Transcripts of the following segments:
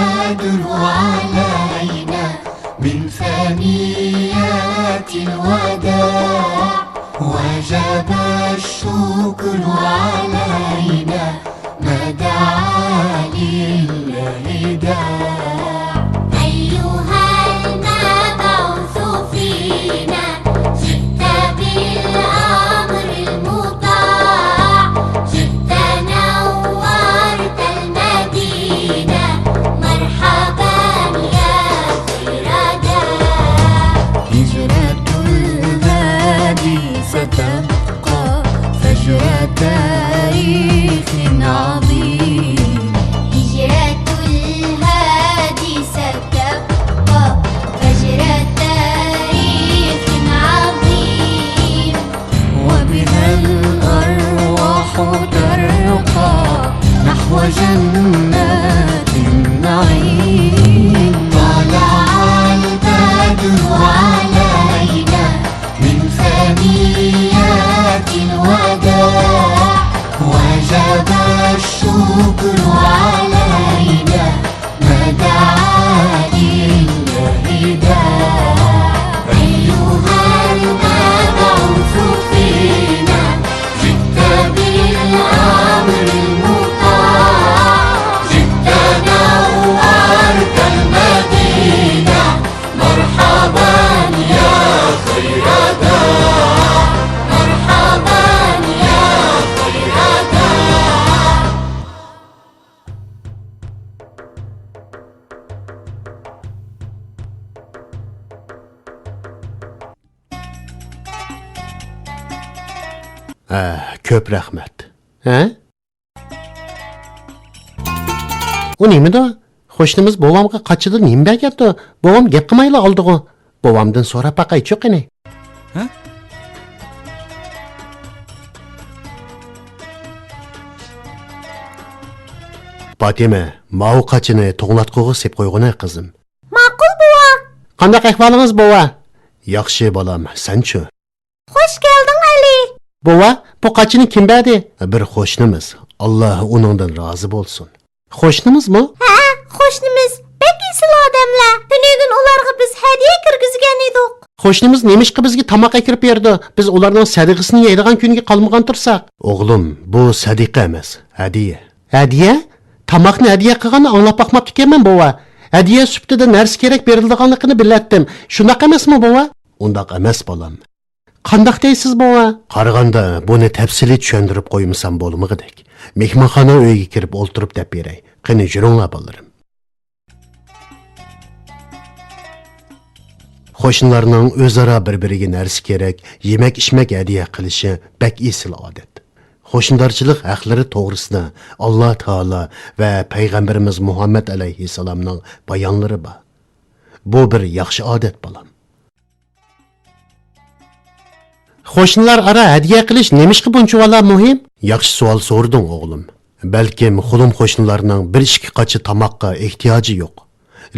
البدر علينا من ثنيات الوداع وجب الشكر علينا ما دعا لله داع أيها المبعوث فينا جئت بالأمر المطاع جئت نورت المدينة مرحبا يا خير داع هجرة الهادي ستبقى فجر تاريخ عظيم هجرة الهادي ستبقى فجر تاريخ عظيم وبها الأرواح ترقى نحو جنات النعيم طلع البدر علينا من ثنيات الوداع وجب الشكر علينا ما دعا لله داع أيها المبعوث فينا جئت بالأمر المطاع جئت نورت المدينة مرحبا يا خير داع مرحبا يا خير داع Köp rahmet. He? O neymi da? Hoşnimiz babamga kaçıdı neymi bergetdi? Babam gep qilmayla oldi-ku. Babamdan so'rab baqaychi qani. Ha? Fatima, mau qachini to'g'latqug'i sep qo'yg'una qizim. Ma'qul buva. Qanday ahvolingiz bova? Yaxshi bolam, sen-chi? Hoş geldin Ali. Bova, bu qachini kim berdi? Bir qo'shnimiz. Alloh uningdan rozi bo'lsin. Qo'shnimizmi? Ha, qo'shnimiz. Bek isil odamlar. Tunigun ularga biz hadiya kirgizgan edik. Qo'shnimiz nemishqa bizga tamoq akirib berdi? Biz ularning sadiqasini yeydigan kunga qolmagan tursak. O'g'lim, bu sadiqa emas, hadiya. Hadiya? Tamoqni hadiya qilganni anglab boqmabdi ekanman, bova. Hadiya subtida narsa kerak berilganligini bilatdim. Shundoq emasmi, bova? Undaq emas, bolam. Qandaq deysiz, bova? Qaraganda buni tafsili tushuntirib qo'ymasam bo'lmag'idek. Mehmonxona uyiga kirib o'ltirib deb beray. Qani juringlar bolarim. Qo'shnilarning o'zaro bir-biriga narsa kerak, yemak-ichmak hadiya qilishi bak esil odat. Qo'shnilarchilik haqlari to'g'risida Alloh taolo va payg'ambarimiz Muhammad alayhissalomning bayonlari bor. Bu bir yaxshi odat bolam. Qo'shnilar ara hadiya qilish nemishqa buncha muhim? Yaxshi savol so'rding o'g'lim. Balkim xulim qo'shnilarning bir ishki qachi tamoqqa ehtiyoji yo'q.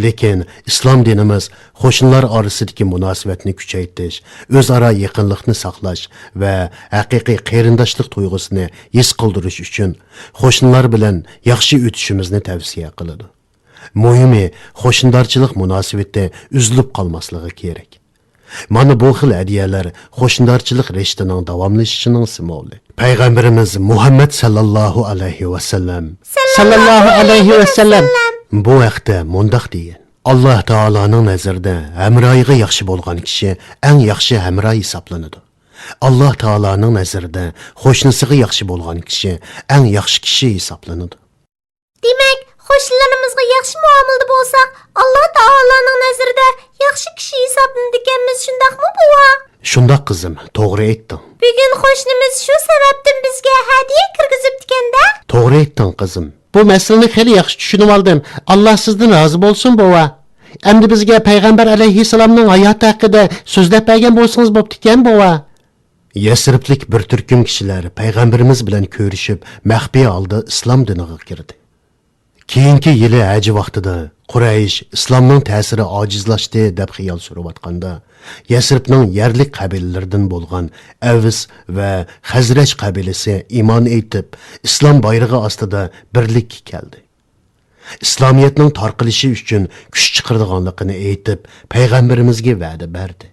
Lekin islom dinimiz qo'shnilar orasidagi munosabatni kuchaytirish, o'zaro yaqinlikni saqlash va haqiqiy qarindoshlik tuyg'usini his qildirish uchun qo'shnilar bilan yaxshi o'tishimizni tavsiya qiladi. Muhimi, qo'shnilarchilik munosabati uzilib qolmasligi kerak. Mana bu xil hadiyalar qo'shnilarchilik rishtining davomlashishining simvoli. Payg'ambarimiz Muhammad sallallohu alayhi va sallam bu vaqtda mundoq degan: Alloh taoloning nazarida hamroyiga yaxshi bo'lgan kishi eng yaxshi hamroy hisoblanadi. Alloh taoloning nazarida qo'shnisiga yaxshi bo'lgan kishi eng yaxshi kishi hisoblanadi. Demak, qo'shnilarimizga yaxshi muomalada bo'lsak, Alloh taoloning nazarida yaxshi kishi hisoblanadiganmiz, shundaqmi buva? Shundoq qizim, to'g'ri aytding. Bugun qo'shnimiz shu sababdan bizga hadiya kirgizibdi-kanda? To'g'ri aytding qizim. Bu masalani xeyli yaxshi tushunib oldim. Alloh sizdan rozi bo'lsin, bova. Endi bizga payg'ambar alayhissalomning hayoti haqida so'zlab bergan bo'lsangiz bo'pti ekan, bova. Yasriblik bir turkum kishilar payg'ambarimiz bilan ko'rishib, maxfiy holda islom diniga kirdi. Keyingi yili haj vaqtida Quraysh islomning ta'siri ojizlashdi deb xiyol surayotganda, Yasribning yerlik qabilalaridan bo'lgan Avs va Xazraj qabilasi iymon etib, islom bayrog'i ostida birlikka keldi. İslamiyetning tarqalishi uchun kuch chiqaradiganligini aytib, payg'ambarimizga va'da berdi.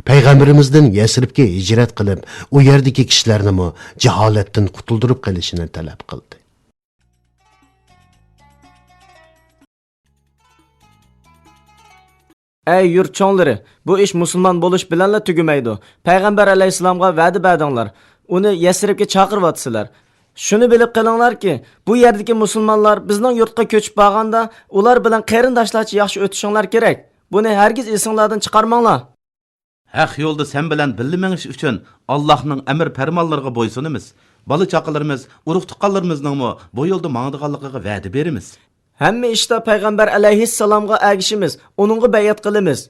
Payg'ambarimizdan Yasribga hijrat qilib, u yerdagi kishilarni jaholatdan qutuldirib qolishini talab qildi. Ey yurtchonlari, bu ish musulmon bo'lish bilanla tugamaydi. Payg'ambar alayhisalomga va'da berdinglar. Uni Yasribga chaqiryapsizlar. Shuni bilib qilinglarki, bu yerdagi musulmonlar bizning yurtga ko'chib borganda, ular bilan qarindoshlarcha yaxshi o'tishinglar kerak. Buni hargiz esinglardan chiqarmanglar. Haq yo'lda sen bilan birga menish uchun Allohning amr farmonlariga bo'ysunimiz. Bola chaqalarimiz, urug' tuqqanlarimizning bu yo'lda mangdiganligiga va'da beramiz. Hamma ishda payg'ambar alayhissalomga agishimiz, uningga bayat qilamiz.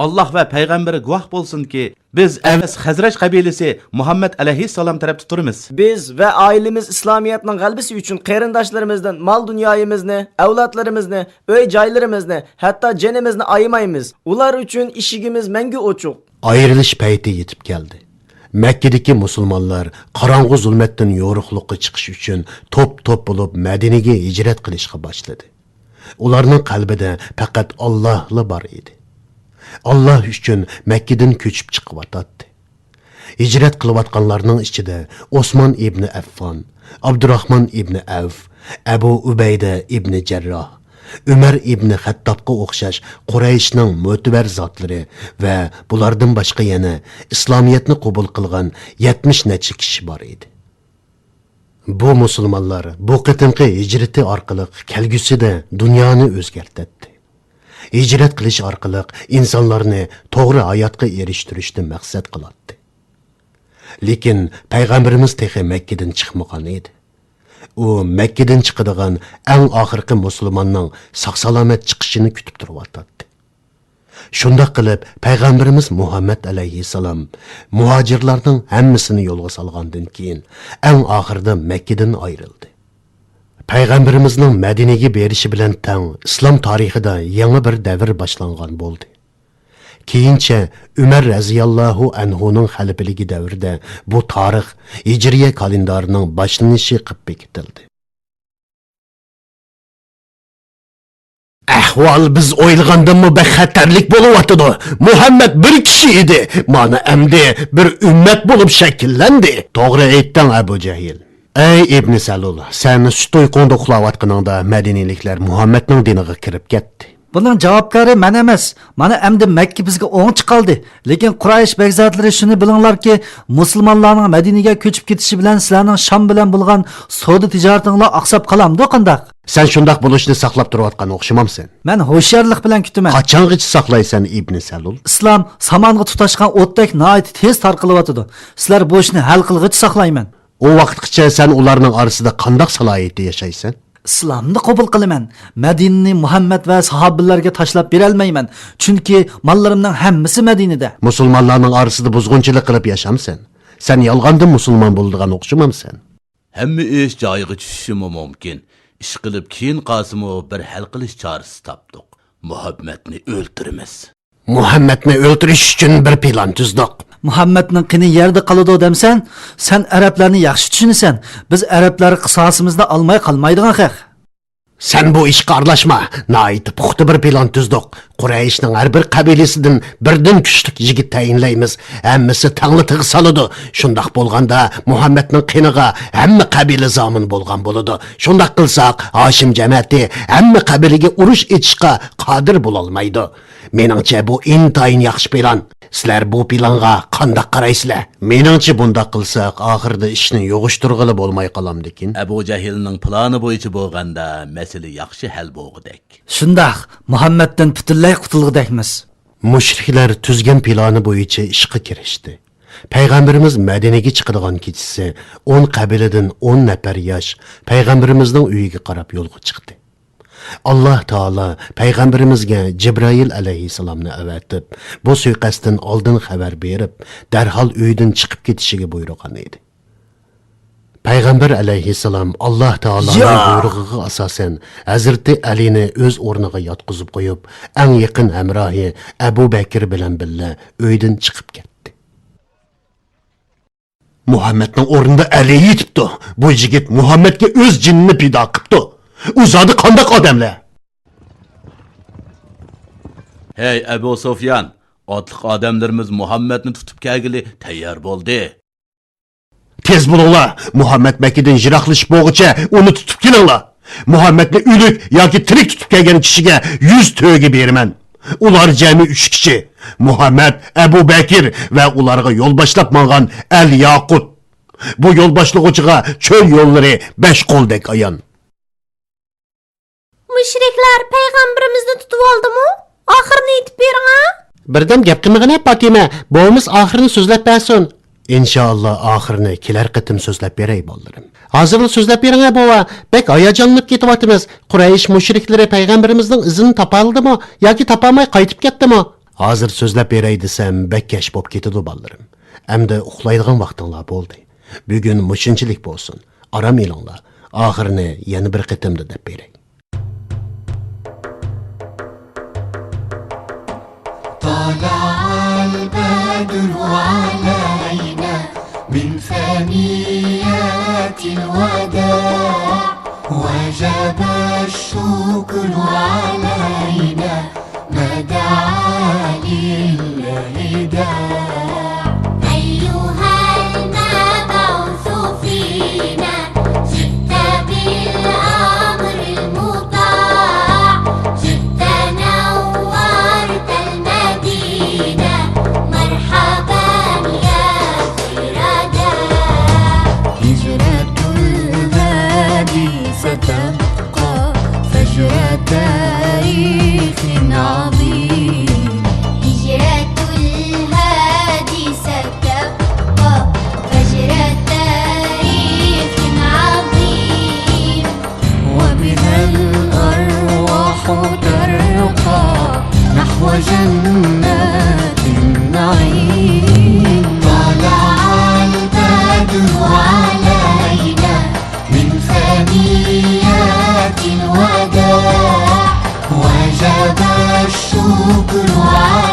Allah va payg'ambari guvoh bo'lsinki, biz Avs Xazraj qabilasi Muhammad alayhissalom tarafda turamiz. Biz va oilamiz islomiyatning g'albisi uchun qarindoshlarimizdan mol dunyoyimizni, avlodlarimizni, uy joylarimizni, hatto jinimizni ayamaymiz. Ular uchun ishigimiz mangu ochiq. Ayrilish payti yetib keldi. Makkadagi musulmonlar qorong'u zulmatdan yo'riqlikqa chiqish uchun to'p-to'p bo'lib Madinaga hijrat qilishga boshladi. Ularning qalbida faqat Allohla bor edi. Allah uchun Makkadan ko'chib chiqyotdi. Hijrat qilayotganlarning ichida Osmon ibn Affon, Abdurrahmon ibn Avf, Abu Ubayda ibn Jarroh, Umar ibn Xattobga o'xshash Qurayshning mo'tabar zotlari va bulardan boshqa yana islomiyatni qabul qilgan 70 necha kishi bor edi. Bu musulmonlar bu qitimqi hijrati orqali kelgusida dunyoni o'zgartirdi. Hijrat qilish orqali insonlarni to'g'ri hayotga erishtirishni maqsad qiladi. Lekin payg'ambarimiz texi Makkadan chiqmagan edi. U Makkadan chiqadigan eng oxirgi musulmonning sog'-salomat chiqishini kutib turibdi. Shunda qilib payg'ambarimiz Muhammad alayhissalom muhojirlarning hammasini yo'lga solgandan keyin eng oxirida Makkadan ayrildi. Payg'ambarimizning Madinaga berishi bilan tang islom tarixida yangi bir davr boshlangan bo'ldi. Keyincha Umar raziyallohu anhuning xalifaligi davrida bu tarix Hijriya kalendarining boshlanishi qilib bekitildi. Ahvol biz o'ylagandan xatarlik bo'layotdi. Muhammad bir kishi edi, mana endi bir ummat bo'lib shakllandi. To'g'ri aytding Abu Jahil. Ey Ibn Salul, sen sut uyqunda uxlayotganingda Madinaliklar Muhammadning diniga kirib ketdi. Bunun javobkari men emas. Mana endi Makka bizga o'ng chiqaldi. Lekin Quraysh begzotlari shuni bilinglarki, musulmonlarning Madinaga ko'chib ketishi bilan sizlarning Sham bilan bo'lgan savdo tijoratinglar oqsab qolamdi qandaq? Sen shundoq bo'lishni saqlab turayotgan o'xshamamsan. Men ho'sharlik bilan kutaman. Qachongacha saqlaysan Ibn Salul? Islom samonga tutashgan o'tdek nihoyat tez tarqalyotdi. Sizlar bu ishni hal qilg'ich saqlayman. O vaqtgacha sen ularning orasida qanday salohiyatda yashaysan? İslamni qabul qilaman. Madinani Muhammad va sahobalarga tashlab bera olmayman. Chunki mollarimning hammasi Madinada. Musulmonlarning orasida buzg'unchilik qilib yashamsan. Sen yolg'ondan musulmon bo'ldigan o'xshamamsan. Hamma ish joyiga tushishi mumkin. Ish qilib keyin qasimo bir hal qilish chorasi topdik. Muhammadni o'ldiramiz. Muhammadni o'ldirish uchun bir plan tuzdik. Muhammadning qini yerda qoladi demsan, sen arablarni yaxshi tushunasan. Biz arablar qisosimizni olmay qolmaydigan xaq. Sen bu ishga aralashma. Nayt puxta bir plan tuzdik. Qurayshning har bir qabilasidan birdan kuchli yigit tayinlaymiz. Hammasi tangli soladi. Shundoq bo'lganda Muhammadning qiniga hamma qabila zomin bo'lgan bo'ladi. Shundoq qilsak, Hoshim jamiyati hamma qabilaga urush etishga qodir bo'la olmaydi. Meningcha bu intayin yaxshi plan. Sizlar bu planga qanday qaraysizlar? Meningcha bunday qilsak, oxirida ishni yo'g'ishtirg'ili bo'lmay qolamdikin. Abu Jahilning plani bo'yicha bo'lganda, masala yaxshi hal bo'lgudek. Shundoq, Muhammaddan butunlay qutulgudekmiz. Mushriklar tuzgan plani bo'yicha ishga kirishdi. Payg'ambarimiz Madinaga chiqadigan kechasi 10 qabiladan 10 nafar yosh payg'ambarimizning uyiga qarab yo'lga chiqdi. Allah Taala payg'ambarimizga Jibril alayhisalomni avatib, bu suiqasddan oldin xabar berib, darhol uydan chiqib ketishiga buyurgan edi. Payg'ambar alayhisalom Allah Taolaning buyrug'iga asosan Hazrati Alini o'z o'rniga yotqizib qo'yib, eng yaqin hamrohi Abu Bakr bilan birga uydan chiqib ketdi. Muhammadning o'rnida Ali yetibdi. Bu yigit Muhammadga o'z jinnini pido qilibdi. U zodi qandaq odamlar? Hey Ebu Sofyan, otliq odamlarimiz Muhammadni tutib kelgili tayyor bo'ldi. Tez bo'linglar. Muhammad Makkadan yiroqlashib bo'lguncha uni tutib kelinglar. Muhammadni o'lik yoki tirik tutib kelgan kishiga 100 to'ga beraman. Ular jami 3 kishi. Muhammad, Abu Bakr va ularga yo'l boshlab mangan Al Yaqut. Bu yo'l boshlig'iga cho'l yo'llari 5 qo'ldek ayon. Mushriklar payg'ambarimizni tutib oldimi? Oxirini aytib bering ha? Birdam gap qilmag'ina Fatima, bo'miz oxirini so'zlab bersin. Inshaalloh oxirini kelar qitim so'zlab beray bolalarim. Hozirda so'zlab bering bova, bek hayajonlanib ketyapmiz. Quraysh mushriklari payg'ambarimizning izini topa oldimi yoki topolmay qaytib ketdimi? Hozir so'zlab beray desam, bek kash bo'lib ketadi bolalarim. Endi uxlaydigan vaqtinglar bo'ldi. Bugun mushunchilik bo'lsin. Aram elinglar. Oxirini yana bir qitimda deb beray. طلع البدر علينا من ثنيات الوداع وجب الشكر علينا ما دعا لله داع أيها المبعوث فينا جئت بالأمر المطاع جئت نورت المدينة مرحبا يا خير داع هجرة الهادي ستبقى فجر تاريخ عظيم هجرة الهادي ستبقى فجر تاريخ عظيم وبها الأرواح ترقى نحو جنات النعيم طلع البدر علينا من ثنيات الوداع وجب الشكر علينا